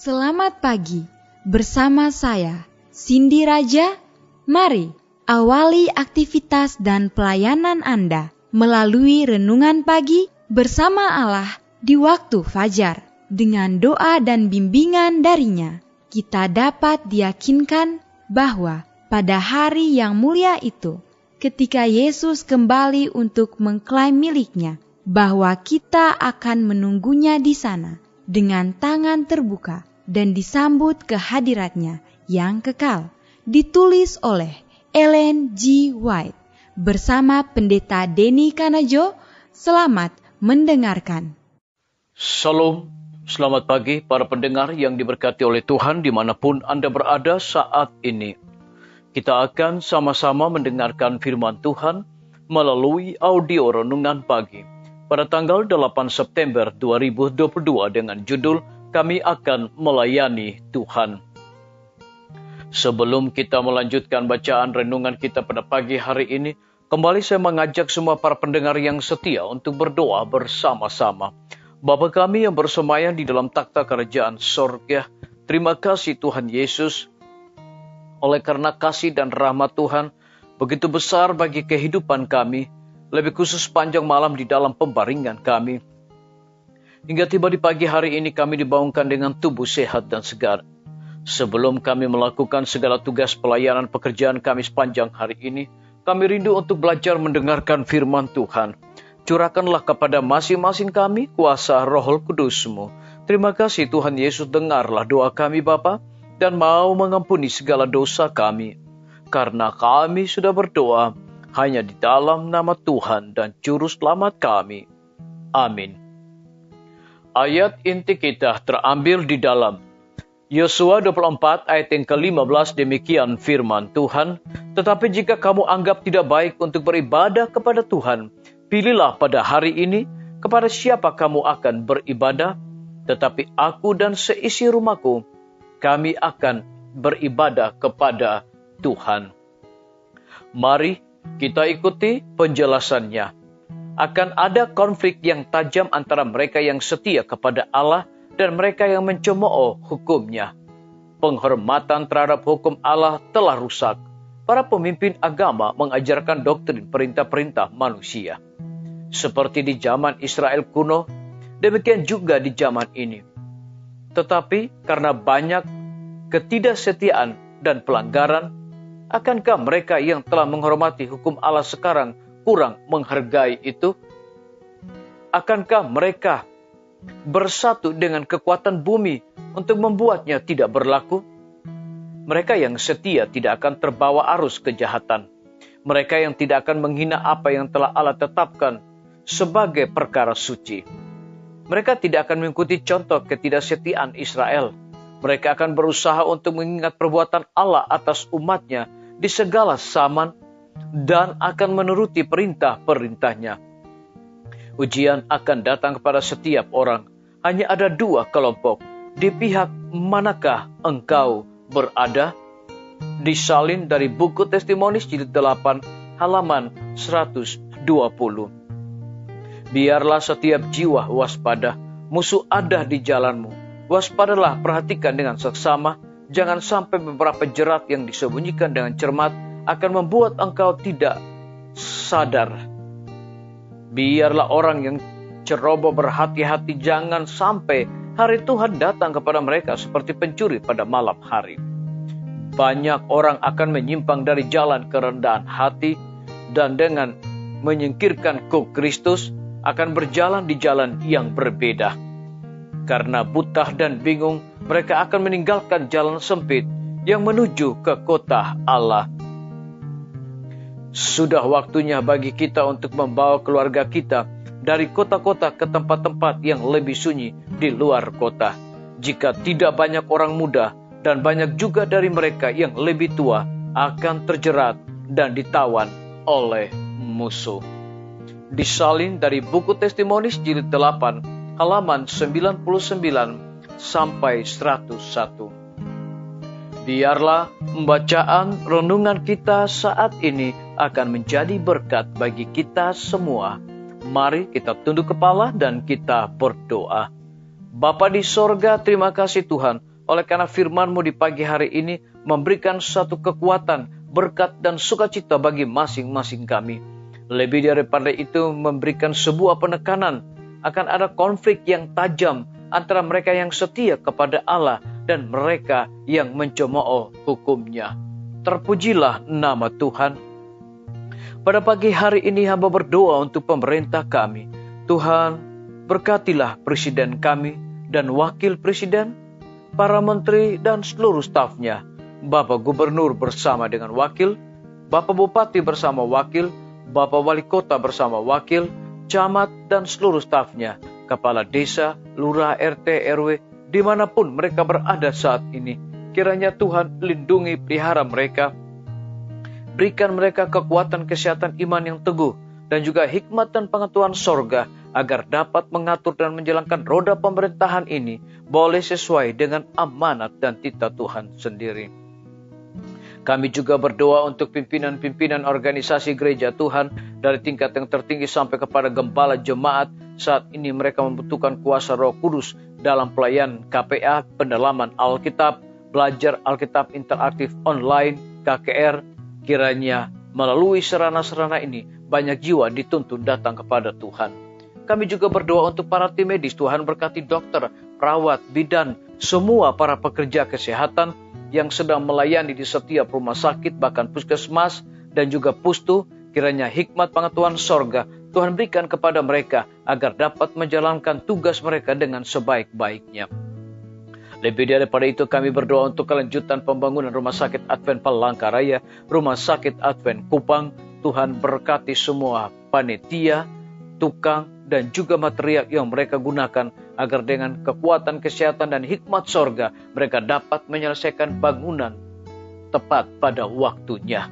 Selamat pagi, bersama saya, Cindy Raja. Mari awali aktivitas dan pelayanan Anda melalui renungan pagi bersama Allah di waktu fajar. Dengan doa dan bimbingan darinya, kita dapat diyakinkan bahwa pada hari yang mulia itu, ketika Yesus kembali untuk mengklaim miliknya, bahwa kita akan menunggunya di sana dengan tangan terbuka dan disambut ke hadiratnya yang kekal. Ditulis oleh Ellen G. White bersama Pendeta Denny Kanajo. Selamat mendengarkan. Salam, selamat pagi para pendengar yang diberkati oleh Tuhan dimanapun Anda berada saat ini. Kita akan sama-sama mendengarkan firman Tuhan melalui audio renungan pagi pada tanggal 8 September 2022 dengan judul Kami akan melayani Tuhan. Sebelum kita melanjutkan bacaan renungan kita pada pagi hari ini, kembali saya mengajak semua para pendengar yang setia untuk berdoa bersama-sama. Bapa kami yang bersemayam di dalam takhta kerajaan sorga, terima kasih Tuhan Yesus, oleh karena kasih dan rahmat Tuhan begitu besar bagi kehidupan kami, lebih khusus panjang malam di dalam pembaringan kami. Hingga tiba di pagi hari ini kami dibangunkan dengan tubuh sehat dan segar. Sebelum kami melakukan segala tugas pelayanan pekerjaan kami sepanjang hari ini, kami rindu untuk belajar mendengarkan firman Tuhan. Curahkanlah kepada masing-masing kami kuasa Roh Kudus-Mu. Terima kasih Tuhan Yesus, dengarlah doa kami Bapa, dan mau mengampuni segala dosa kami. Karena kami sudah berdoa hanya di dalam nama Tuhan dan Juru Selamat kami. Amin. Ayat inti kita terambil di dalam Yosua 24 ayat yang ke-15, demikian firman Tuhan. Tetapi jika kamu anggap tidak baik untuk beribadah kepada Tuhan, pilihlah pada hari ini kepada siapa kamu akan beribadah, tetapi aku dan seisi rumahku, kami akan beribadah kepada Tuhan. Mari kita ikuti penjelasannya. Akan ada konflik yang tajam antara mereka yang setia kepada Allah dan mereka yang mencemooh hukum-Nya. Penghormatan terhadap hukum Allah telah rusak. Para pemimpin agama mengajarkan doktrin perintah-perintah manusia. Seperti di zaman Israel kuno, demikian juga di zaman ini. Tetapi karena banyak ketidaksetiaan dan pelanggaran, akankah mereka yang telah menghormati hukum Allah sekarang kurang menghargai itu? Akankah mereka bersatu dengan kekuatan bumi untuk membuatnya tidak berlaku? Mereka yang setia tidak akan terbawa arus kejahatan. Mereka yang tidak akan menghina apa yang telah Allah tetapkan sebagai perkara suci. Mereka tidak akan mengikuti contoh ketidaksetiaan Israel. Mereka akan berusaha untuk mengingat perbuatan Allah atas umat-Nya di segala zaman dan akan menuruti perintah-perintah-Nya. Ujian akan datang kepada setiap orang. Hanya ada dua kelompok. Di pihak manakah engkau berada? Disalin dari buku Testimoni jilid 8 halaman 120. Biarlah setiap jiwa waspada. Musuh ada di jalanmu. Waspadalah, perhatikan dengan seksama. Jangan sampai beberapa jerat yang disembunyikan dengan cermat akan membuat engkau tidak sadar. Biarlah orang yang ceroboh berhati-hati, jangan sampai hari Tuhan datang kepada mereka seperti pencuri pada malam hari. Banyak orang akan menyimpang dari jalan kerendahan hati dan dengan menyingkirkan kuk Kristus akan berjalan di jalan yang berbeda. Karena buta dan bingung, mereka akan meninggalkan jalan sempit yang menuju ke kota Allah. Sudah waktunya bagi kita untuk membawa keluarga kita dari kota-kota ke tempat-tempat yang lebih sunyi di luar kota. Jika tidak, banyak orang muda dan banyak juga dari mereka yang lebih tua akan terjerat dan ditawan oleh musuh. Disalin dari buku Testimoni jilid 8 halaman 99 sampai 101. Biarlah pembacaan renungan kita saat ini akan menjadi berkat bagi kita semua. Mari kita tunduk kepala dan kita berdoa. Bapa di sorga, terima kasih Tuhan Oleh karena firman-Mu di pagi hari ini memberikan suatu kekuatan, berkat dan sukacita bagi masing-masing kami. Lebih daripada itu memberikan sebuah penekanan akan ada konflik yang tajam antara mereka yang setia kepada Allah dan mereka yang mencemooh hukum-Nya. Terpujilah nama Tuhan. Pada pagi hari ini hamba berdoa untuk pemerintah kami. Tuhan, berkatilah presiden kami dan wakil presiden, para menteri dan seluruh stafnya, Bapak Gubernur bersama dengan wakil, Bapak Bupati bersama wakil, Bapak Wali Kota bersama wakil, camat dan seluruh stafnya, kepala desa, lurah, RT, RW, dimanapun mereka berada saat ini. Kiranya Tuhan lindungi, pelihara mereka, berikan mereka kekuatan kesehatan iman yang teguh, dan juga hikmat dan pengetahuan sorga, agar dapat mengatur dan menjalankan roda pemerintahan ini boleh sesuai dengan amanat dan titah Tuhan sendiri. Kami juga berdoa untuk pimpinan-pimpinan organisasi gereja Tuhan, dari tingkat yang tertinggi sampai kepada gembala jemaat. Saat ini mereka membutuhkan kuasa Roh Kudus dalam pelayanan KPA, pendalaman Alkitab, belajar Alkitab interaktif online, KKR. Kiranya melalui sarana-sarana ini banyak jiwa dituntun datang kepada Tuhan. Kami juga berdoa untuk para tim medis. Tuhan berkati dokter, perawat, bidan, semua para pekerja kesehatan yang sedang melayani di setiap rumah sakit, bahkan puskesmas dan juga pustu. Kiranya hikmat pengetahuan sorga Tuhan berikan kepada mereka agar dapat menjalankan tugas mereka dengan sebaik-baiknya. Lebih daripada itu kami berdoa untuk kelanjutan pembangunan Rumah Sakit Advent Palangkaraya, Rumah Sakit Advent Kupang. Tuhan berkati semua panitia, tukang, dan juga material yang mereka gunakan agar dengan kekuatan kesehatan dan hikmat sorga mereka dapat menyelesaikan bangunan tepat pada waktunya.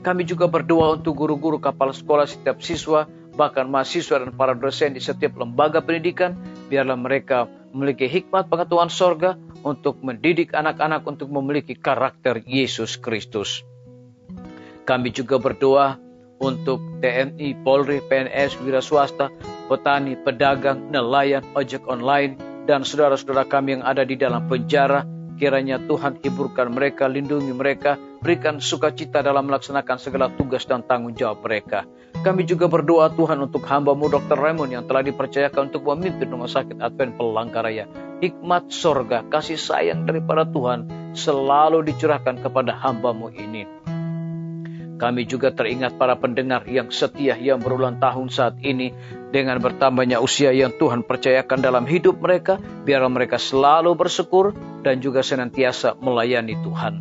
Kami juga berdoa untuk guru-guru, kepala sekolah, setiap siswa, bahkan mahasiswa dan para dosen di setiap lembaga pendidikan. Biarlah mereka memiliki hikmat pengetahuan sorga untuk mendidik anak-anak untuk memiliki karakter Yesus Kristus. Kami juga berdoa untuk TNI, Polri, PNS, wira swasta, petani, pedagang, nelayan, ojek online, dan saudara-saudara kami yang ada di dalam penjara. Kiranya Tuhan hiburkan mereka, lindungi mereka, berikan sukacita dalam melaksanakan segala tugas dan tanggung jawab mereka. Kami juga berdoa Tuhan untuk hamba-Mu Dr. Raymond yang telah dipercayakan untuk memimpin Rumah Sakit Advent Palangkaraya. Hikmat sorga, kasih sayang daripada Tuhan selalu dicurahkan kepada hamba-Mu ini. Kami juga teringat para pendengar yang setia yang berulang tahun saat ini. Dengan bertambahnya usia yang Tuhan percayakan dalam hidup mereka, biarlah mereka selalu bersyukur dan juga senantiasa melayani Tuhan.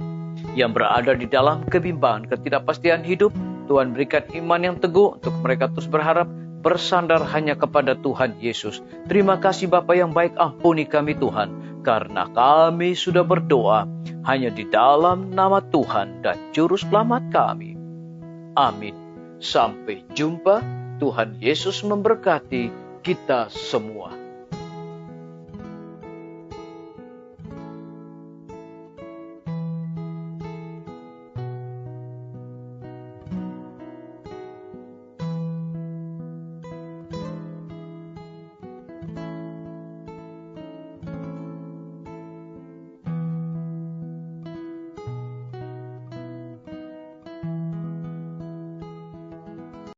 Yang berada di dalam kebimbangan, ketidakpastian hidup, Tuhan berikan iman yang teguh untuk mereka terus berharap, bersandar hanya kepada Tuhan Yesus. Terima kasih Bapa yang baik, ampuni kami Tuhan, karena kami sudah berdoa hanya di dalam nama Tuhan dan Juru Selamat kami. Amin. Sampai jumpa. Tuhan Yesus memberkati kita semua.